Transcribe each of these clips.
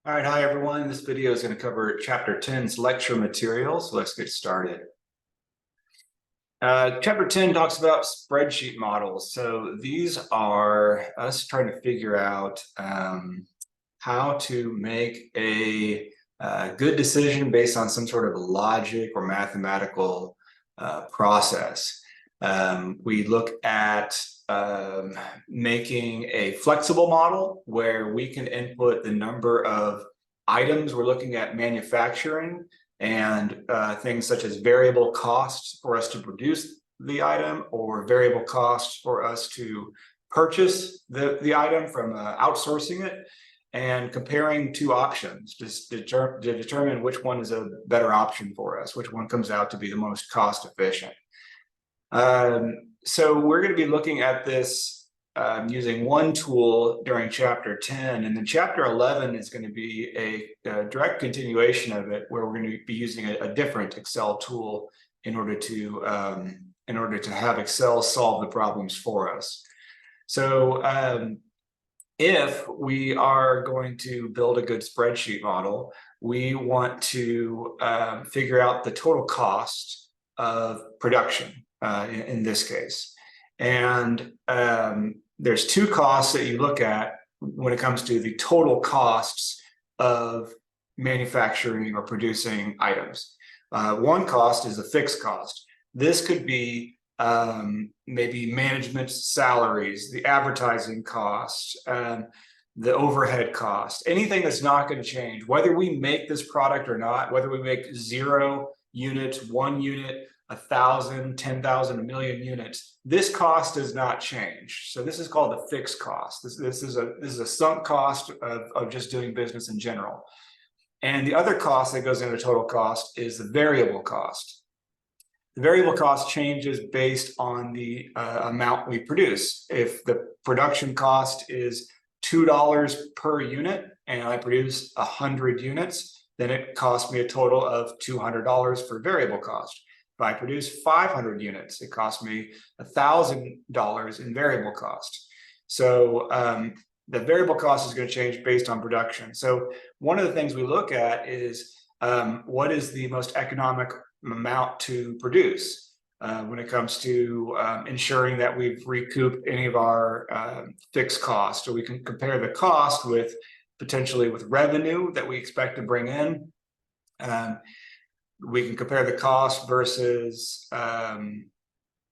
All right, hi everyone. This video is going to cover Chapter 10's lecture materials. So let's get started. Chapter 10 talks about spreadsheet models. So these are us trying to figure out how to make a good decision based on some sort of logic or mathematical process. We look at making a flexible model where we can input the number of items we're looking at manufacturing and things such as variable costs for us to produce the item or variable costs for us to purchase the item from outsourcing it, and comparing two options to determine which one is a better option for us, which one comes out to be the most cost efficient. So we're going to be looking at this using one tool during Chapter 10, and then Chapter 11 is going to be a direct continuation of it, where we're going to be using a different Excel tool in order to have Excel solve the problems for us. So if we are going to build a good spreadsheet model, we want to figure out the total cost of production in this case. And there's two costs that you look at when it comes to the total costs of manufacturing or producing items. One cost is the fixed cost. This could be maybe management salaries, the advertising cost, the overhead cost, anything that's not going to change. Whether we make this product or not, whether we make 0 units, 1 unit, 1,000, 10,000, a million units, this cost does not change. So this is called the fixed cost. This is a sunk cost of just doing business in general. And the other cost that goes into total cost is the variable cost. The variable cost changes based on the amount we produce. If the production cost is $2 per unit and I produce 100 units, then it costs me a total of $200 for variable cost. If I produce 500 units, it costs me $1,000 in variable cost. So the variable cost is going to change based on production. So one of the things we look at is what is the most economic amount to produce when it comes to ensuring that we've recouped any of our fixed costs. So we can compare the cost with potentially with revenue that we expect to bring in. We can compare the cost versus,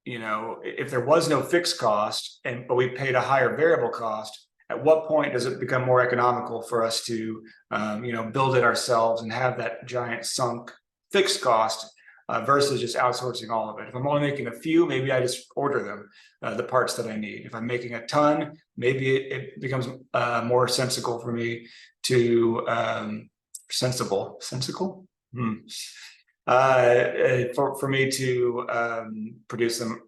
if there was no fixed cost but we paid a higher variable cost, at what point does it become more economical for us to, build it ourselves and have that giant sunk fixed cost versus just outsourcing all of it? If I'm only making a few, maybe I just order them, the parts that I need. If I'm making a ton, maybe it becomes more sensible for me to for me to produce them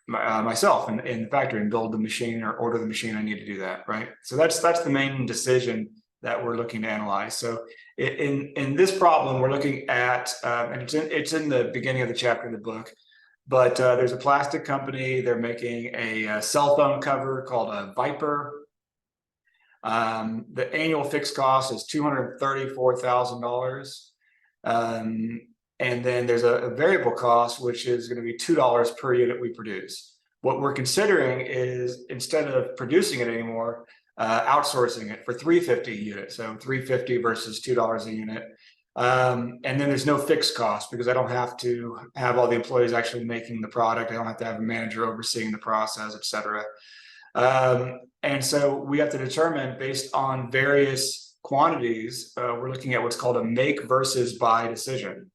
myself in the factory and build the machine or order the machine I need to do that, right? So that's the main decision that we're looking to analyze. So in this problem, we're looking at, and it's in the beginning of the chapter of the book, but there's a plastic company. They're making a cell phone cover called a Viper. The annual fixed cost is $234,000. And then there's a variable cost, which is going to be $2 per unit we produce. What we're considering is, instead of producing it anymore, outsourcing it for 350 units. So 350 versus $2 a unit. And then there's no fixed cost because I don't have to have all the employees actually making the product. I don't have to have a manager overseeing the process, et cetera. And so we have to determine, based on various quantities, we're looking at what's called a make versus buy decision.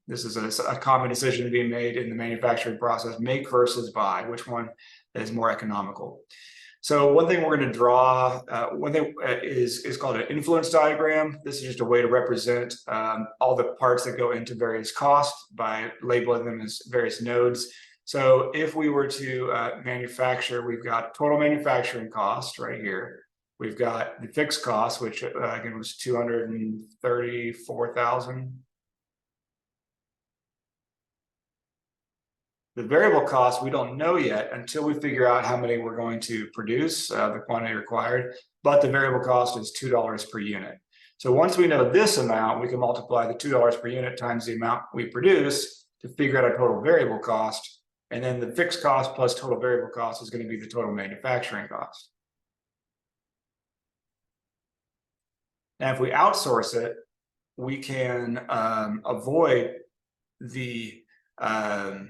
This is a common decision being made in the manufacturing process: make versus buy. Which one is more economical? So one thing we're going to draw, one thing is called an influence diagram. This is just a way to represent all the parts that go into various costs by labeling them as various nodes. So if we were to manufacture, we've got total manufacturing cost right here. We've got the fixed cost, which again was $234,000. The variable cost, we don't know yet until we figure out how many we're going to produce, the quantity required, but the variable cost is $2 per unit. So once we know this amount, we can multiply the $2 per unit times the amount we produce to figure out our total variable cost. And then the fixed cost plus total variable cost is going to be the total manufacturing cost. Now, if we outsource it, we can avoid the so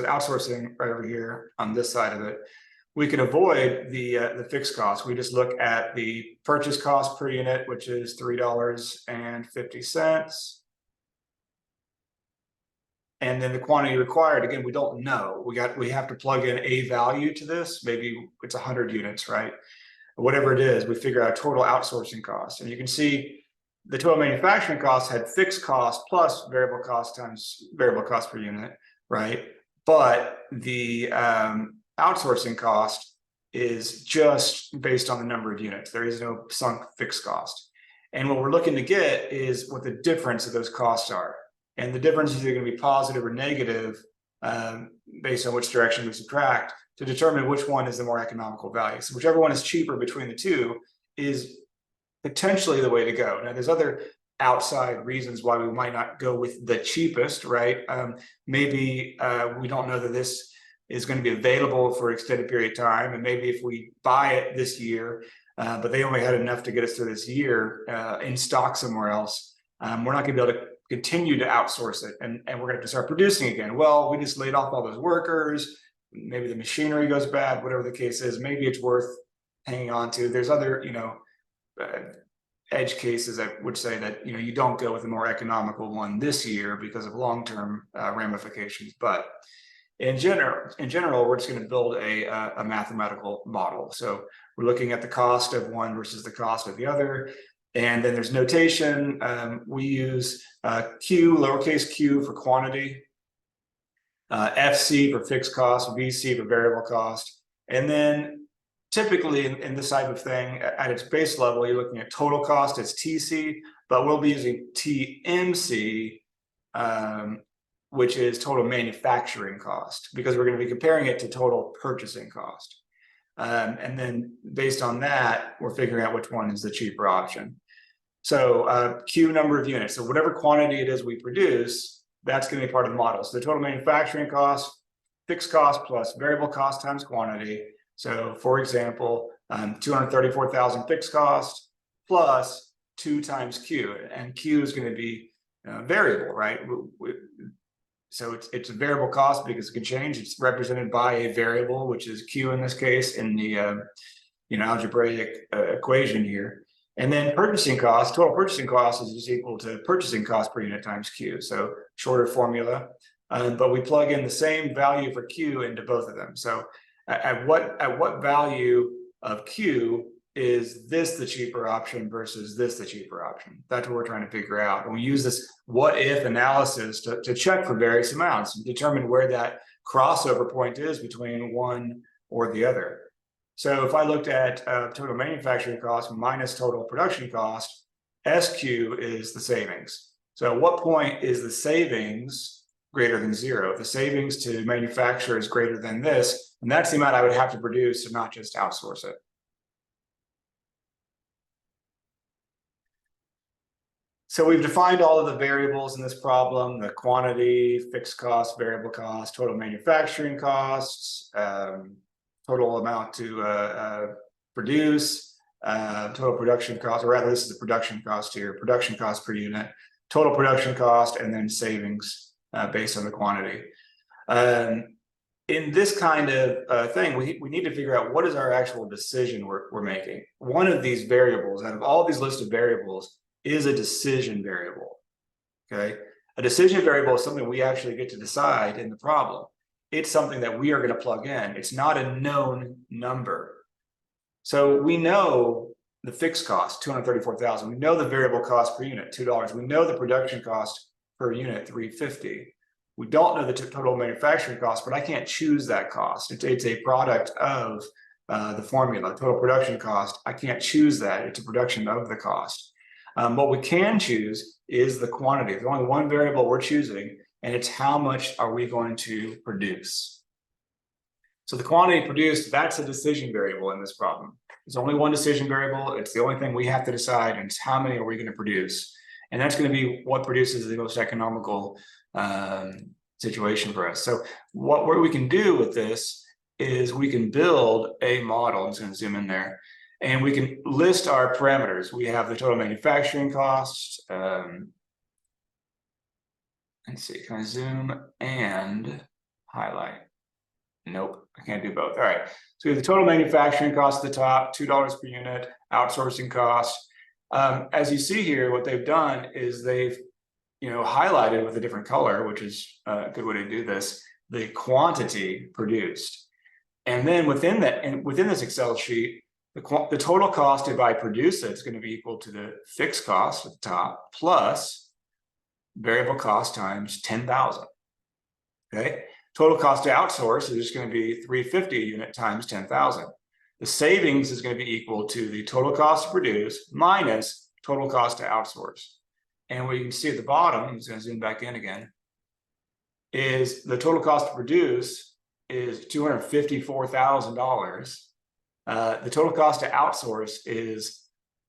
outsourcing right over here on this side of it, we can avoid the fixed cost. We just look at the purchase cost per unit, which is $3.50. And then the quantity required, again, we don't know. We have to plug in a value to this. Maybe it's 100 units, right? Whatever it is, we figure out total outsourcing cost. And you can see the total manufacturing cost had fixed cost plus variable cost times variable cost per unit, right? But the outsourcing cost is just based on the number of units. There is no sunk fixed cost. And what we're looking to get is what the difference of those costs are. And the difference is either going to be positive or negative based on which direction we subtract to determine which one is the more economical value. So whichever one is cheaper between the two is potentially the way to go. Now, there's other outside reasons why we might not go with the cheapest, right? Maybe we don't know that this is going to be available for an extended period of time. And maybe if we buy it this year, but they only had enough to get us through this year in stock somewhere else, we're not going to be able to continue to outsource it. And we're going to have to start producing again. Well, we just laid off all those workers. Maybe the machinery goes bad, whatever the case is. Maybe it's worth hanging on to. There's other, edge cases that would say that, you don't go with a more economical one this year because of long-term ramifications. But in general, we're just going to build a mathematical model. So we're looking at the cost of one versus the cost of the other. And then there's notation. We use Q, lowercase q for quantity, FC for fixed cost, VC for variable cost. And then typically in this type of thing, at its base level, you're looking at total cost as TC, but we'll be using TMC, which is total manufacturing cost, because we're going to be comparing it to total purchasing cost. And then based on that, we're figuring out which one is the cheaper option. So Q number of units. So whatever quantity it is we produce, that's going to be part of the model. So the total manufacturing cost, fixed cost plus variable cost times quantity. So for example, 234,000 fixed cost plus 2 times Q, and Q is going to be variable, right? So it's a variable cost because it can change. It's represented by a variable, which is Q in this case in the algebraic equation here. And then purchasing cost, total purchasing cost is just equal to purchasing cost per unit times Q. So shorter formula, but we plug in the same value for Q into both of them. So at what value of Q is this the cheaper option versus this the cheaper option? That's what we're trying to figure out. And we use this what if analysis to check for various amounts and determine where that crossover point is between one or the other. So if I looked at total manufacturing cost minus total production cost, SQ is the savings. So at what point is the savings greater than 0? If the savings to manufacture is greater than this, and that's the amount I would have to produce and not just outsource it. So we've defined all of the variables in this problem: the quantity, fixed cost, variable cost, total manufacturing costs, total amount to produce, total production cost, or rather this is the production cost here, production cost per unit, total production cost, and then savings based on the quantity. In this kind of thing, we need to figure out what is our actual decision we're making. One of these variables, out of all these listed variables, is a decision variable, okay? A decision variable is something we actually get to decide in the problem. It's something that we are going to plug in. It's not a known number. So we know the fixed cost, 234,000. We know the variable cost per unit, $2. We know the production cost per unit, $3.50. We don't know the total manufacturing cost, but I can't choose that cost. It's a product of the formula, total production cost. I can't choose that. It's a production of the cost. What we can choose is the quantity. There's only one variable we're choosing, and it's how much are we going to produce. So the quantity produced, that's a decision variable in this problem. There's only one decision variable. It's the only thing we have to decide, and it's how many are we going to produce. And that's going to be what produces the most economical situation for us. So what we can do with this is we can build a model. I'm just going to zoom in there. And we can list our parameters. We have the total manufacturing cost. Let's see, can I zoom and highlight? Nope, I can't do both. All right, so we have the total manufacturing cost at the top, $2 per unit, outsourcing cost. As you see here, what they've done is they've highlighted with a different color, which is a good way to do this, the quantity produced. And then within that, and within this Excel sheet, the total cost if I produce it is going to be equal to the fixed cost at the top plus variable cost times 10,000. Okay, total cost to outsource is just going to be $350 a unit times 10,000. The savings is going to be equal to the total cost to produce minus total cost to outsource. And what you can see at the bottom, I'm just going to zoom back in again, is the total cost to produce is $254,000. The total cost to outsource is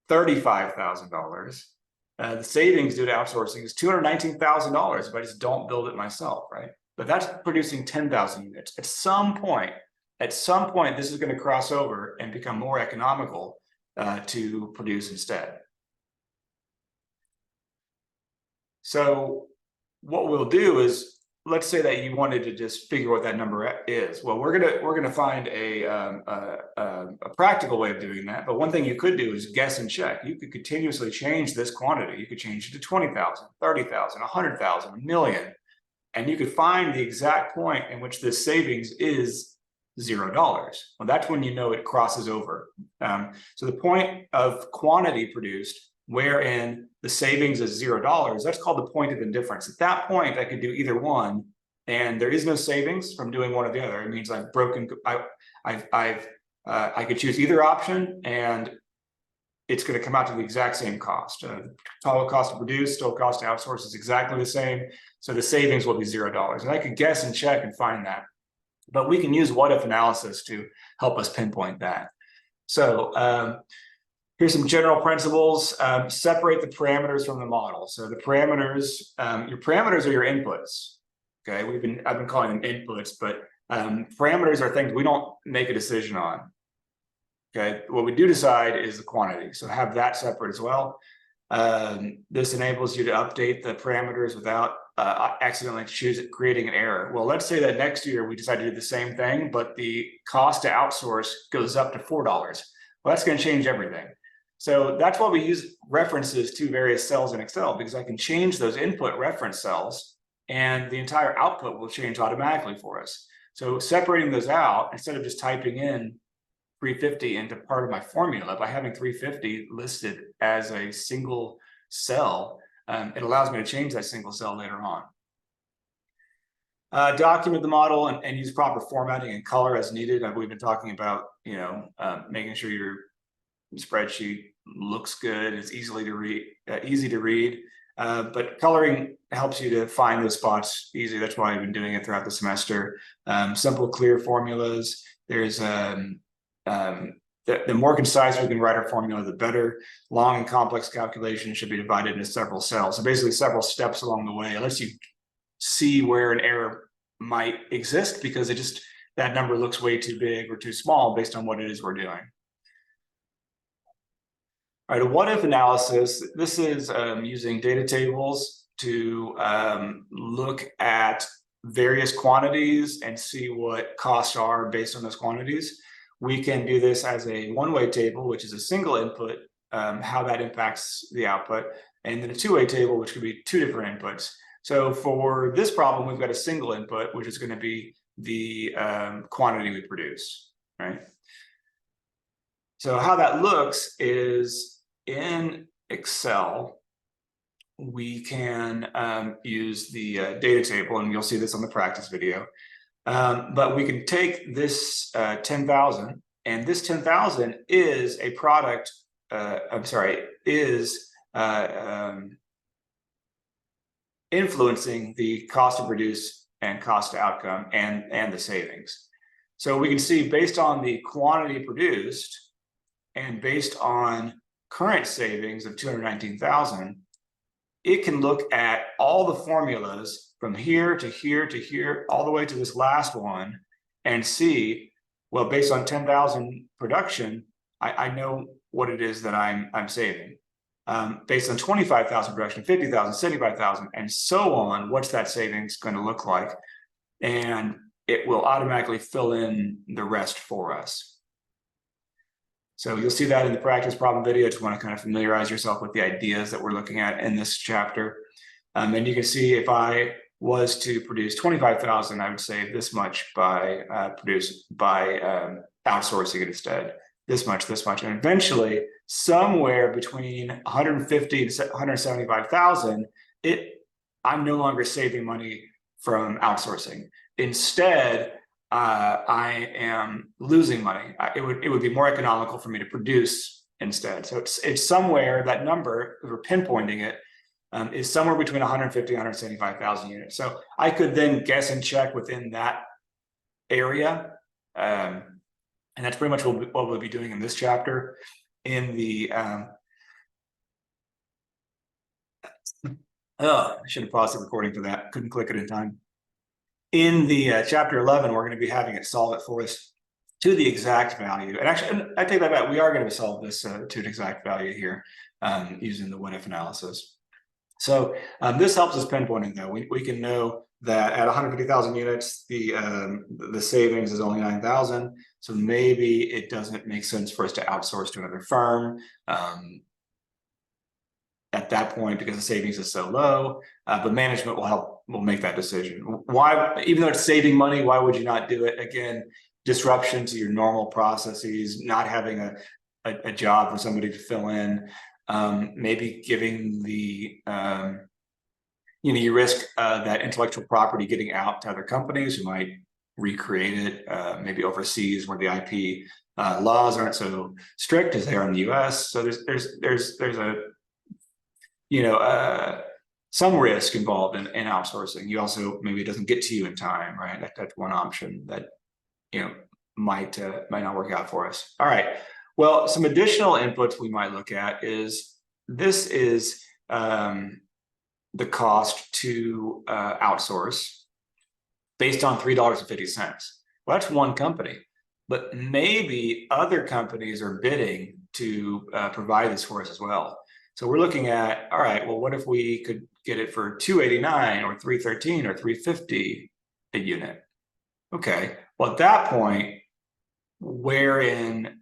$35,000. The savings due to outsourcing is $219,000 if I just don't build it myself, right? But that's producing 10,000 units. At some point, this is going to cross over and become more economical to produce instead. So what we'll do is, let's say that you wanted to just figure what that number is. Well, we're gonna find a practical way of doing that. But one thing you could do is guess and check. You could continuously change this quantity. You could change it to 20,000, 30,000, 100,000, a million, and you could find the exact point in which this savings is $0. Well, that's when you know it crosses over. So the point of quantity produced, wherein the savings is $0, that's called the point of indifference. At that point, I could do either one, and there is no savings from doing one or the other. It means I've broken. I could choose either option, and it's going to come out to the exact same cost. Total cost to produce, total cost to outsource is exactly the same. So the savings will be $0, and I could guess and check and find that. But we can use what-if analysis to help us pinpoint that. So here's some general principles. Separate the parameters from the model. So the parameters, your parameters are your inputs. Okay, I've been calling them inputs, but parameters are things we don't make a decision on. Okay, what we do decide is the quantity. So have that separate as well. This enables you to update the parameters without accidentally creating an error. Well, let's say that next year we decide to do the same thing, but the cost to outsource goes up to $4. Well, that's going to change everything. So that's why we use references to various cells in Excel, because I can change those input reference cells and the entire output will change automatically for us. So separating those out, instead of just typing in 350 into part of my formula, by having 350 listed as a single cell, it allows me to change that single cell later on. Document the model and use proper formatting and color as needed. We've been talking about, making sure your spreadsheet looks good, it's easy to read, but coloring helps you to find those spots easy. That's why I've been doing it throughout the semester. Simple, clear formulas. There's the more concise we can write our formula, the better. Long and complex calculations should be divided into several cells. So basically several steps along the way, unless you see where an error might exist because that number looks way too big or too small based on what it is we're doing. All right, a what-if analysis. This is using data tables to look at various quantities and see what costs are based on those quantities. We can do this as a one-way table, which is a single input, how that impacts the output, and then a two-way table, which could be two different inputs. So for this problem, we've got a single input, which is going to be the quantity we produce, right? So how that looks is in Excel, we can use the data table, and you'll see this on the practice video. But we can take this 10,000, and this 10,000 is a product, influencing the cost to produce and cost to outcome and the savings. So we can see based on the quantity produced and based on current savings of 219,000, it can look at all the formulas from here to here to here, all the way to this last one, and see, well, based on 10,000 production, I know what it is that I'm saving. Based on 25,000 production, 50,000, 75,000, and so on, what's that savings going to look like? And it will automatically fill in the rest for us. So you'll see that in the practice problem video. Just want to kind of familiarize yourself with the ideas that we're looking at in this chapter. And you can see if I was to produce 25,000, I would save this much by outsourcing it instead. This much, and eventually somewhere between 150 to 175,000, I'm no longer saving money from outsourcing. Instead, I am losing money. It would be more economical for me to produce instead. So it's somewhere, that number, we're pinpointing it, is somewhere between 150 and 175,000 units. So I could then guess and check within that area. And that's pretty much what we'll be doing in this chapter. In the I should have paused the recording for that. Couldn't click it in time. In the chapter 11, we're going to be having it solve it for us to the exact value. And actually, I take that back. We are going to solve this to an exact value here using the what-if analysis. So this helps us pinpointing, though. We can know that at 150,000 units, the savings is only 9,000. So maybe it doesn't make sense for us to outsource to another firm at that point because the savings is so low. But management will make that decision. Why, even though it's saving money, why would you not do it? Again, disruption to your normal processes, not having a job for somebody to fill in, maybe giving the you risk that intellectual property getting out to other companies who might recreate it, maybe overseas where the IP laws aren't so strict as they are in the US. So there's a some risk involved in outsourcing. You also, maybe it doesn't get to you in time, right? That's one option that might not work out for us. All right. Well, some additional inputs we might look at is this is the cost to outsource based on $3.50. Well, that's one company, but maybe other companies are bidding to provide this for us as well. So we're looking at, all right, well, what if we could get it for $289 or $313 or $350 a unit? Okay, well, at that point, wherein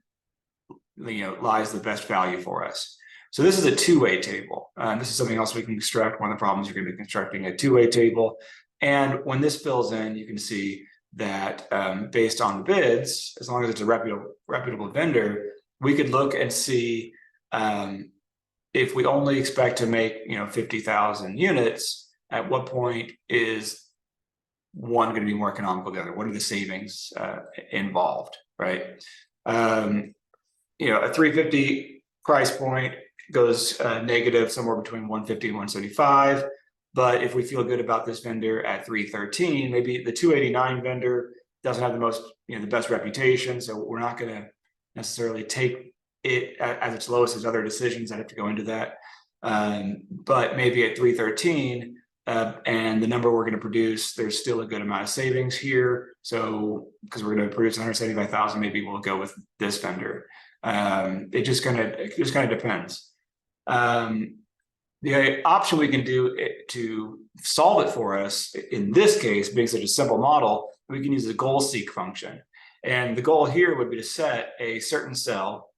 lies the best value for us? So this is a two-way table. This is something else we can construct. One of the problems you're going to be constructing a two-way table. And when this fills in, you can see that based on the bids, as long as it's a reputable vendor, we could look and see if we only expect to make 50,000 units, at what point is one going to be more economical than the other? What are the savings involved, right? A 350 price point goes negative somewhere between 150 and 175. But if we feel good about this vendor at 313, maybe the 289 vendor doesn't have the most, the best reputation. So we're not going to necessarily take it as its lowest. There's other decisions that have to go into that. But maybe at 313 and the number we're going to produce, there's still a good amount of savings here. So because we're going to produce 175,000, maybe we'll go with this vendor. It just kind of depends. The option we can do to solve it for us, in this case, being such a simple model, we can use the goal seek function. And the goal here would be to set a certain cell,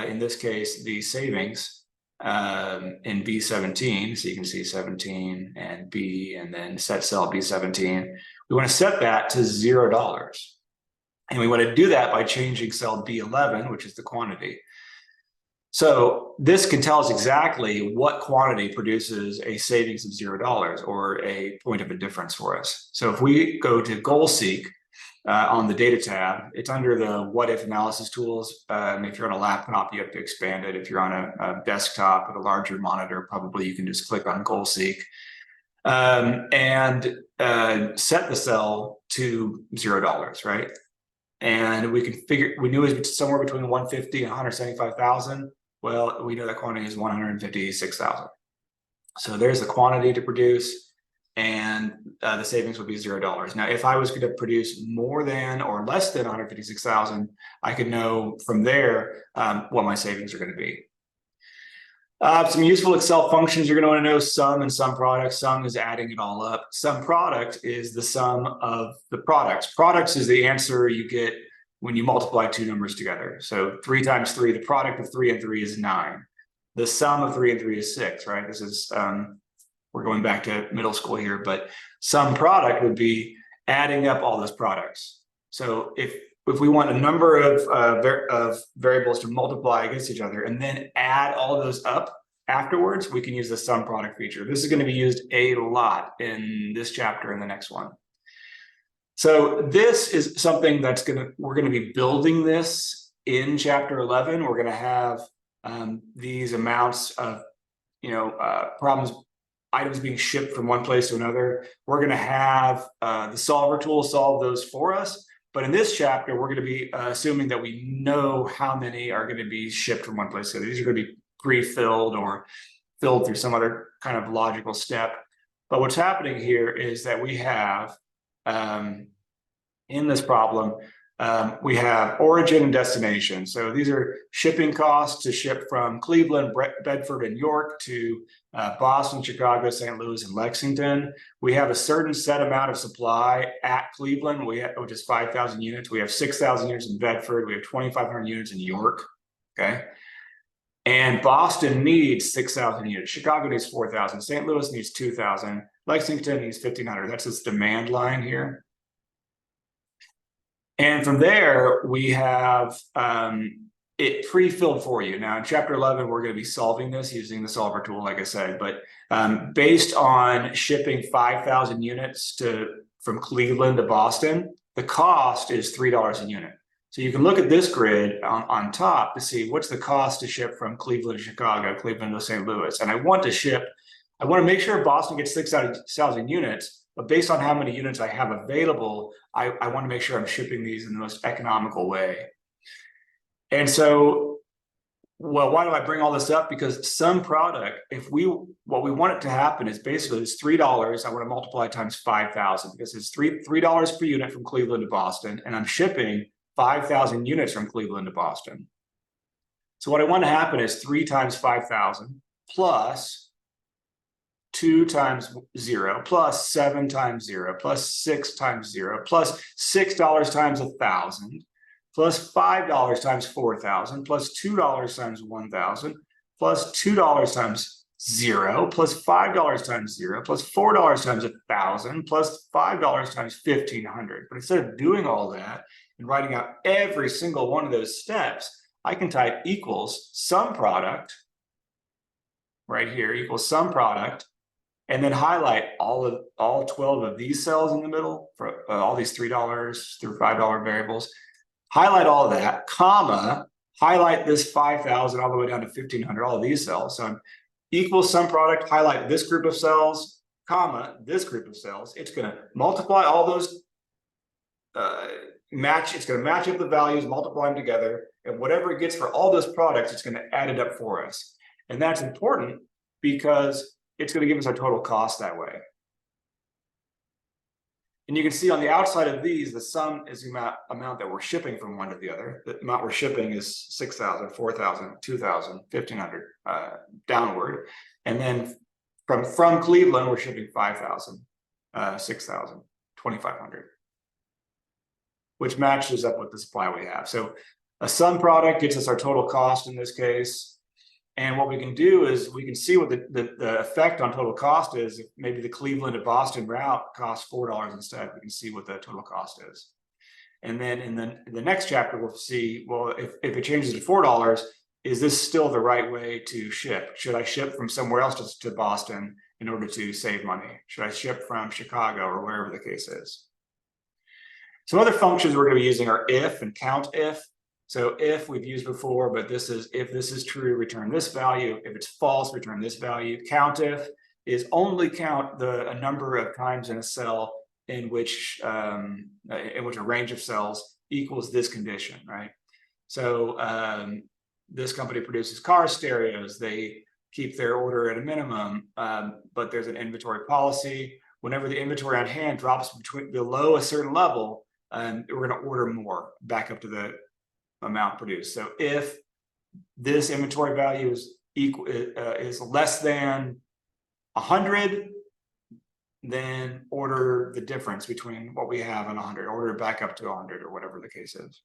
in this case, the savings in B17. So you can see 17 and B, and then set cell B17. We want to set that to $0. And we want to do that by changing cell B11, which is the quantity. So this can tell us exactly what quantity produces a savings of $0 or a point of indifference for us. So if we go to goal seek on the data tab, it's under the what if analysis tools. If you're on a laptop, you have to expand it. If you're on a desktop with a larger monitor, probably you can just click on goal seek and set the cell to $0, right? And we knew it was somewhere between 150 and 175,000. Well, we know that quantity is 156,000. So there's the quantity to produce, and the savings would be $0. Now, if I was going to produce more than or less than 156,000, I could know from there what my savings are going to be. Some useful Excel functions you're going to want to know: sum and sum product. Sum is adding it all up. Sum product is the sum of the products. Products is the answer you get when you multiply two numbers together. So 3 times 3, the product of 3 and 3 is 9. The sum of 3 and 3 is 6, right? This is, we're going back to middle school here, but sum product would be adding up all those products. So if we want a number of variables to multiply against each other and then add all of those up afterwards, we can use the sum product feature. This is going to be used a lot in this chapter and the next one. So this is something we're going to be building this in chapter 11. We're going to have these amounts of, items being shipped from one place to another. We're going to have the solver tool solve those for us. But in this chapter, we're going to be assuming that we know how many are going to be shipped from one place to the other. These are going to be pre-filled or filled through some other kind of logical step. But what's happening here is that we have, in this problem, we have origin and destination. So these are shipping costs to ship from Cleveland, Bedford, and York to Boston, Chicago, St. Louis, and Lexington. We have a certain set amount of supply at Cleveland, which is 5,000 units. We have 6,000 units in Bedford. We have 2,500 units in York. Okay. And Boston needs 6,000 units. Chicago needs 4,000. St. Louis needs 2,000. Lexington needs 1,500. That's this demand line here. And from there, we have it pre-filled for you. Now, in chapter 11, we're going to be solving this using the solver tool, like I said. But based on shipping 5,000 units from Cleveland to Boston, the cost is $3 a unit. So you can look at this grid on top to see what's the cost to ship from Cleveland to Chicago, Cleveland to St. Louis. And I want to make sure Boston gets 6,000 units. But based on how many units I have available, I want to make sure I'm shipping these in the most economical way. And so, well, why do I bring all this up? Because sum product, what we want it to happen is basically it's $3. I want to multiply times 5,000 because it's $3 per unit from Cleveland to Boston, and I'm shipping 5,000 units from Cleveland to Boston. So what I want to happen is 3 times 5,000 plus 2 times 0 plus 7 times 0 plus 6 times 0 plus $6 times 1,000 plus $5 times 4,000 plus $2 times 1,000 plus $2 times 0 plus $5 times 0 plus $4 times 1,000 plus $5 times 1,500. But instead of doing all that and writing out every single one of those steps, I can type equals sum product right here, equals sum product, and then highlight all 12 of these cells in the middle for all these $3 through $5 variables. Highlight all of that, comma, highlight this 5,000 all the way down to 1,500, all of these cells. So I'm equals sum product, highlight this group of cells, comma, this group of cells. It's going to multiply all those, it's going to match up the values, multiply them together, and whatever it gets for all those products, it's going to add it up for us. And that's important because it's going to give us our total cost that way. And you can see on the outside of these, the sum is the amount that we're shipping from one to the other. The amount we're shipping is 6,000, 4,000, 2,000, 1,500 downward. And then from Cleveland, we're shipping 5,000, 6,000, 2,500, which matches up with the supply we have. So a sum product gets us our total cost in this case. And what we can do is we can see what the effect on total cost is. If maybe the Cleveland to Boston route costs $4 instead, we can see what the total cost is. And then in the next chapter, we'll see, well, if it changes to $4, is this still the right way to ship? Should I ship from somewhere else to Boston in order to save money? Should I ship from Chicago or wherever the case is? Some other functions we're going to be using are if and count if. So if we've used before, but if this is true, return this value. If it's false, return this value. Countif is only count a number of times in a cell in which a range of cells equals this condition, right? So this company produces car stereos. They keep their order at a minimum, but there's an inventory policy. Whenever the inventory on hand drops below a certain level, we're going to order more back up to the amount produced. So if this inventory value is less than 100, then order the difference between what we have and 100, order it back up to 100 or whatever the case is.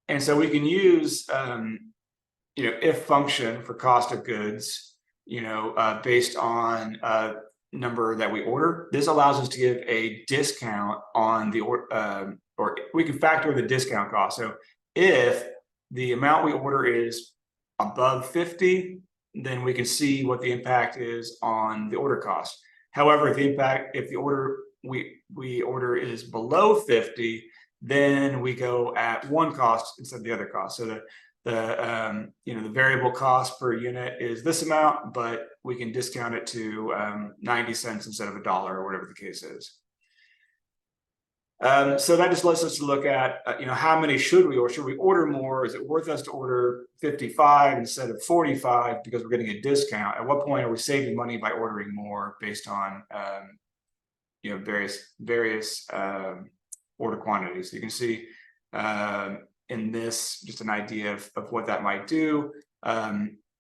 And so we can use, if function for cost of goods, based on number that we order. This allows us to give a discount on the or we can factor the discount cost. So if the amount we order is above 50, then we can see what the impact is on the order cost. However, if the order we order is below 50, then we go at one cost instead of the other cost. So the variable cost per unit is this amount, but we can discount it to 90 cents instead of $1 or whatever the case is. So that just lets us to look at, how many should we, or should we order more? Is it worth us to order 55 instead of 45 because we're getting a discount? At what point are we saving money by ordering more based on, various order quantities? So you can see in this, just an idea of what that might do.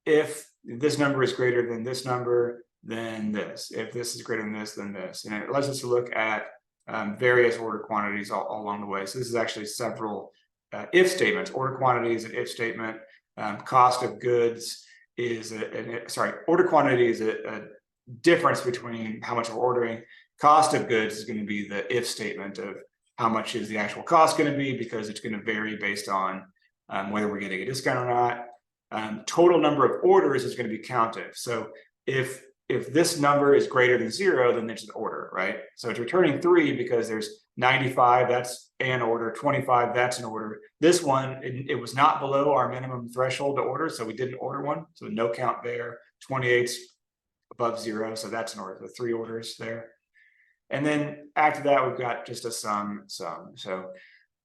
If this number is greater than this number, then this. If this is greater than this, then this. And it lets us to look at various order quantities all along the way. So this is actually several if statements. Order quantity is an if statement. Cost of goods is order quantity is a difference between how much we're ordering. Cost of goods is going to be the if statement of how much is the actual cost going to be, because it's going to vary based on whether we're getting a discount or not. Total number of orders is going to be counted. So if this number is greater than 0, then it's an order, right? So it's returning 3 because there's 95, that's an order, 25, that's an order. This one, it was not below our minimum threshold to order, so we didn't order one. So no count there. 28's above 0, so that's an order. So 3 orders there. And then after that, we've got just a sum. So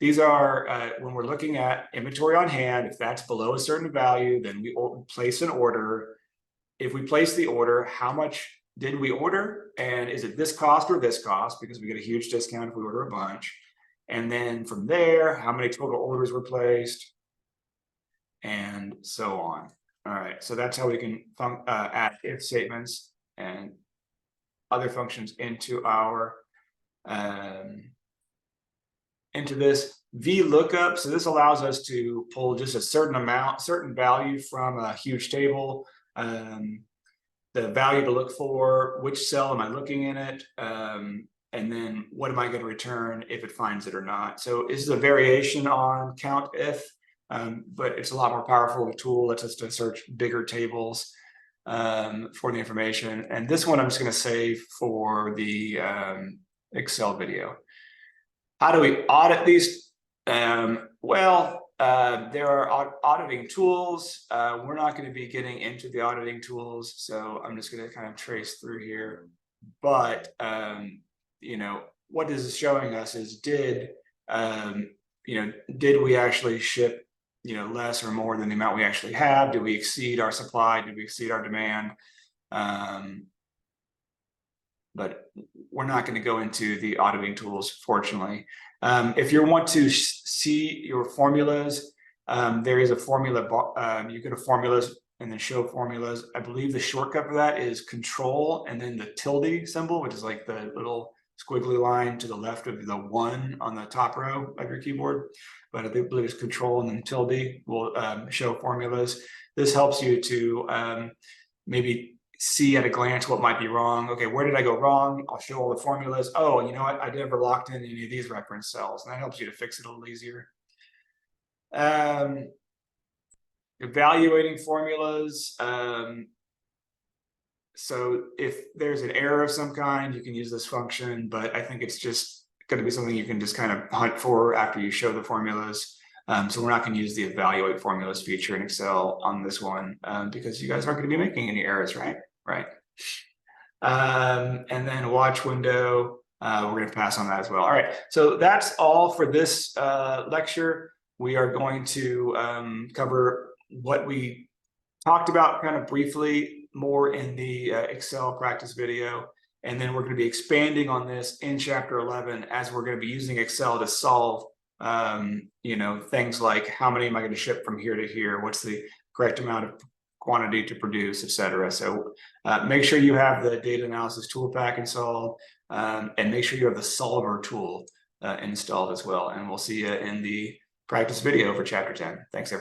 these are, when we're looking at inventory on hand, if that's below a certain value, then we place an order. If we place the order, how much did we order? And is it this cost or this cost? Because we get a huge discount if we order a bunch. And then from there, how many total orders were placed? And so on. All right, so that's how we can add if statements and other functions into our into this VLOOKUP. So this allows us to pull just a certain value from a huge table. The value to look for, which cell am I looking in it, and then what am I going to return if it finds it or not. So this is a variation on count if, but it's a lot more powerful. The tool lets us to search bigger tables for the information. And this one I'm just going to save for the Excel video. How do we audit these? There are auditing tools. We're not going to be getting into the auditing tools, so I'm just going to kind of trace through here. But what this is showing us is did we actually ship less or more than the amount we actually have? Did we exceed our supply? Did we exceed our demand? But we're not going to go into the auditing tools, fortunately. If you want to see your formulas, there is a formula. You go to formulas and then show formulas. I believe the shortcut for that is Control and then the tilde symbol, which is like the little squiggly line to the left of the 1 on the top row of your keyboard. But I believe it's Control and then tilde will show formulas. This helps you to maybe see at a glance what might be wrong. Okay, where did I go wrong? I'll show all the formulas. Oh, you know what? I never locked in any of these reference cells, and that helps you to fix it a little easier. Evaluating formulas. So if there's an error of some kind, you can use this function, but I think it's just going to be something you can just kind of hunt for after you show the formulas. So we're not going to use the evaluate formulas feature in Excel on this one because you guys aren't going to be making any errors, right? And then watch window. we're going to pass on that as well. All right, so that's all for this lecture. We are going to cover what we talked about kind of briefly more in the Excel practice video. And then we're going to be expanding on this in chapter 11 as we're going to be using Excel to solve, things like how many am I going to ship from here to here? What's the correct amount of quantity to produce, etc. So make sure you have the data analysis tool pack installed, and make sure you have the solver tool installed as well. And we'll see you in the practice video for chapter 10. Thanks, everyone.